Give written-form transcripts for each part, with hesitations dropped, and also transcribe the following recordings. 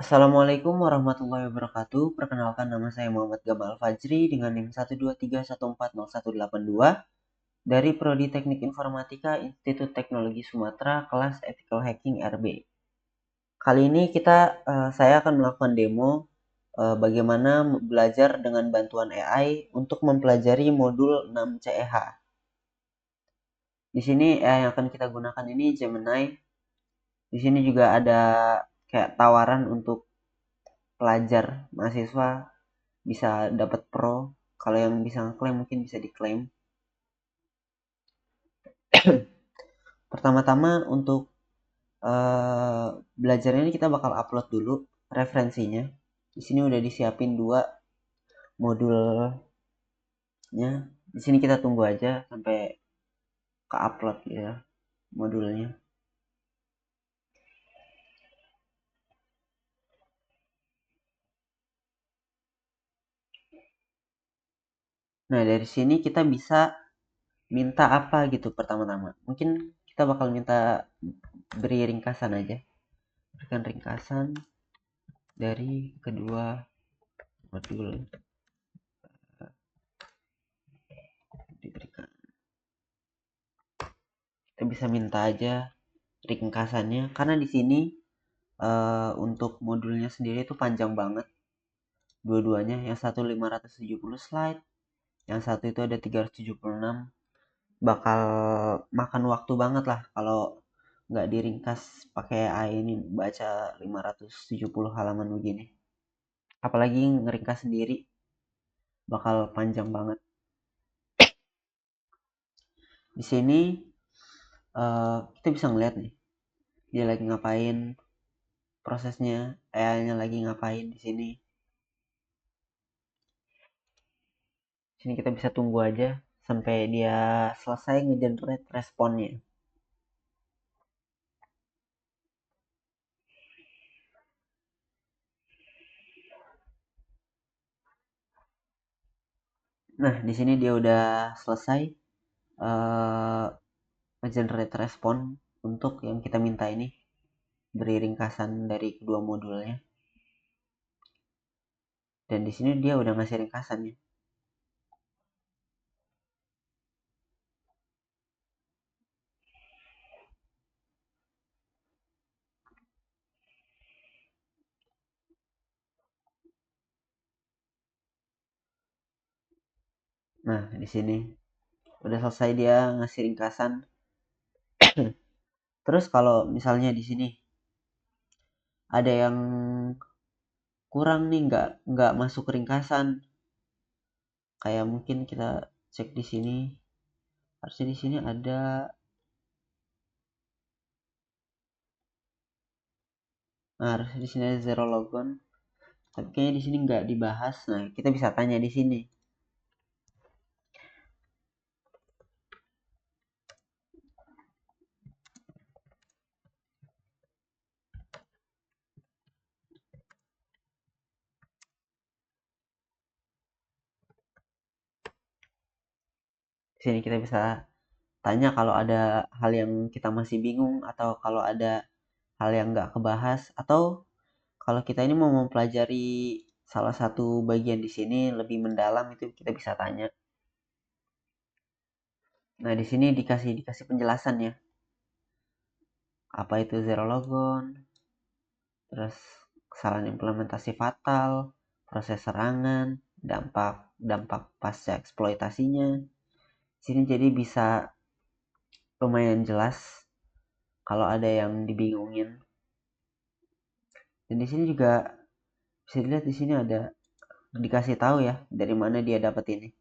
Assalamualaikum warahmatullahi wabarakatuh. Perkenalkan, nama saya Muhammad Gamal Fajri dengan NIM 123140182 dari Prodi Teknik Informatika Institut Teknologi Sumatera, kelas Ethical Hacking RB. Kali ini saya akan melakukan demo bagaimana belajar dengan bantuan AI untuk mempelajari modul 6 CEH. Di sini AI yang akan kita gunakan ini Gemini. Di sini juga ada kayak tawaran untuk pelajar mahasiswa bisa dapat pro. Kalau yang bisa ngeklaim mungkin bisa diklaim. Pertama-tama untuk belajarnya ini kita bakal upload dulu referensinya. Di sini udah disiapin dua modulnya. Di sini kita tunggu aja sampai ke upload ya modulnya. Nah, dari sini kita bisa minta apa gitu pertama-tama. Mungkin kita bakal minta beri ringkasan aja. Berikan ringkasan dari kedua modul diberikan. Kita bisa minta aja ringkasannya karena di sini untuk modulnya sendiri itu panjang banget dua-duanya. Yang satu 570 slide, yang satu itu ada 376. Bakal makan waktu banget lah kalau nggak diringkas pakai AI ini baca 570 halaman begini. Apalagi ngeringkas sendiri bakal panjang banget. Di sini kita bisa ngeliat nih dia lagi ngapain, prosesnya AI-nya lagi ngapain di sini. Sini kita bisa tunggu aja sampai dia selesai ngegenerate responnya. Nah, di sini dia udah selesai uh, ngegenerate respon untuk yang kita minta ini, beri ringkasan dari kedua modulnya. Dan di sini dia udah ngasih ringkasannya. Nah, di sini udah selesai dia ngasih ringkasan. Terus kalau misalnya di sini ada yang kurang nih, nggak masuk ringkasan, kayak mungkin kita cek di sini, harusnya di sini ada, nah harusnya di sini ada zero logon, tapi kayaknya di sini nggak dibahas. Nah, kita bisa tanya di sini. Di sini kita bisa tanya kalau ada hal yang kita masih bingung, atau kalau ada hal yang nggak kebahas, atau kalau kita ini mau mempelajari salah satu bagian di sini lebih mendalam, itu kita bisa tanya. Nah, di sini dikasih penjelasan ya. Apa itu zero logon, terus kesalahan implementasi fatal, proses serangan, dampak dampak pasca eksploitasinya. Di sini jadi bisa lumayan jelas kalau ada yang dibingungin. Dan di sini juga bisa dilihat, di sini ada dikasih tahu ya dari mana dia dapat ini.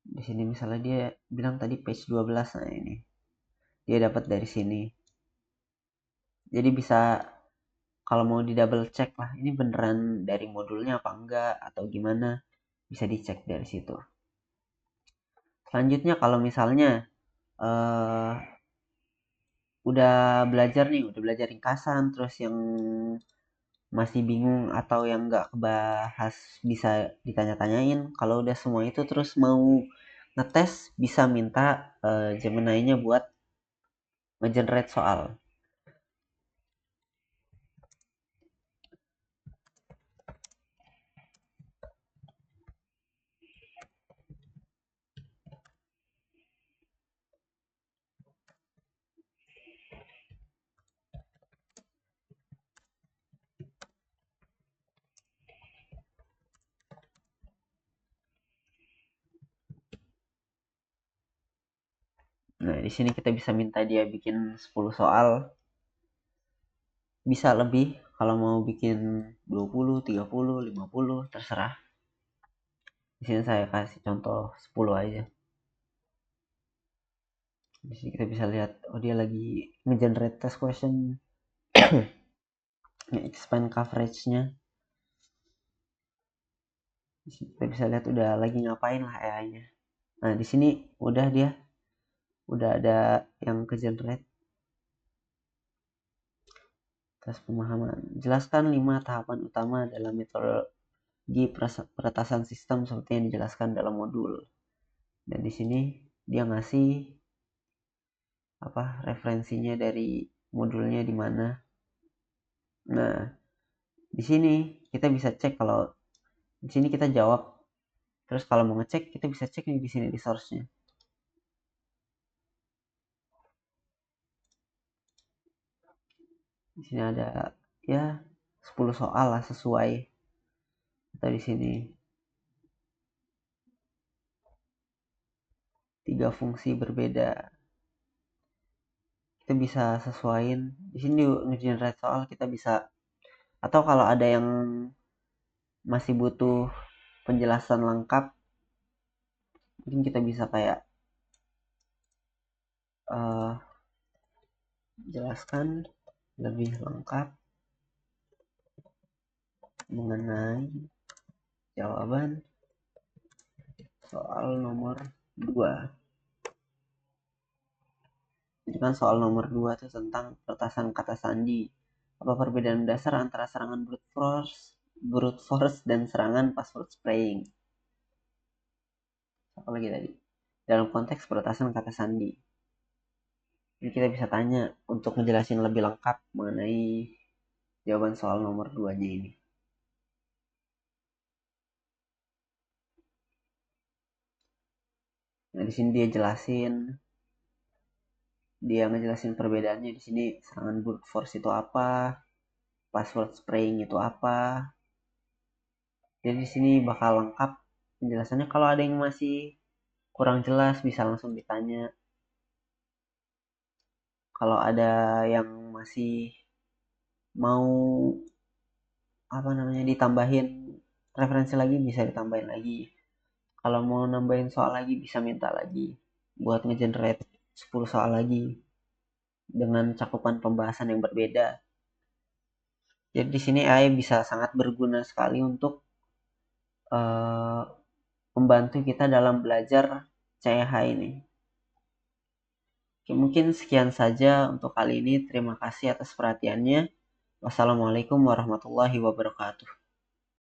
Di sini misalnya dia bilang tadi page 12, nah ini dia dapat dari sini. Jadi bisa, kalau mau di double check lah ini beneran dari modulnya apa enggak atau gimana, bisa dicek dari situ. Selanjutnya kalau misalnya eh, udah belajar ringkasan, terus yang masih bingung atau yang nggak kebahas bisa ditanya-tanyain. Kalau udah semua itu terus mau ngetes, bisa minta Gemini-nya buat ngegenerate soal. Nah, di sini kita bisa minta dia bikin 10 soal. Bisa lebih kalau mau bikin 20, 30, 50, terserah. Di sini saya kasih contoh 10 aja. Di sini kita bisa lihat, oh dia lagi nge-generate test question, nge-expand coverage-nya. Di sini kita bisa lihat udah lagi ngapain lah AI-nya. Nah, di sini udah ada yang ke-generate. Tes pemahaman. Jelaskan 5 tahapan utama dalam metodologi peretasan sistem seperti yang dijelaskan dalam modul. Dan di sini dia ngasih referensinya dari modulnya di mana. Nah, di sini kita bisa cek, kalau di sini kita jawab. Terus kalau mau ngecek kita bisa cek nih di sini di source-nya. Di sini ada ya 10 soal lah sesuai. Atau di sini 3 fungsi berbeda. Kita bisa sesuaiin. Di sini nge-generate soal kita bisa, atau kalau ada yang masih butuh penjelasan lengkap, mungkin kita bisa kayak jelaskan lebih lengkap mengenai jawaban soal nomor 2. Itu kan soal nomor 2 itu tentang peretasan kata sandi. Apa perbedaan dasar antara serangan brute force dan serangan password spraying? Apa lagi tadi? Dalam konteks peretasan kata sandi. Jadi kita bisa tanya untuk ngejelasin lebih lengkap mengenai jawaban soal nomor 2-nya ini. Nah, di sini dia ngejelasin perbedaannya. Di sini serangan brute force itu apa, password spraying itu apa. Jadi di sini bakal lengkap penjelasannya. Kalau ada yang masih kurang jelas bisa langsung ditanya. Kalau ada yang masih mau ditambahin referensi lagi bisa ditambahin lagi. Kalau mau nambahin soal lagi bisa minta lagi buat ngegenerate 10 soal lagi dengan cakupan pembahasan yang berbeda. Jadi di sini AI bisa sangat berguna sekali untuk membantu kita dalam belajar CH ini. Oke, mungkin sekian saja untuk kali ini. Terima kasih atas perhatiannya. Wassalamualaikum warahmatullahi wabarakatuh.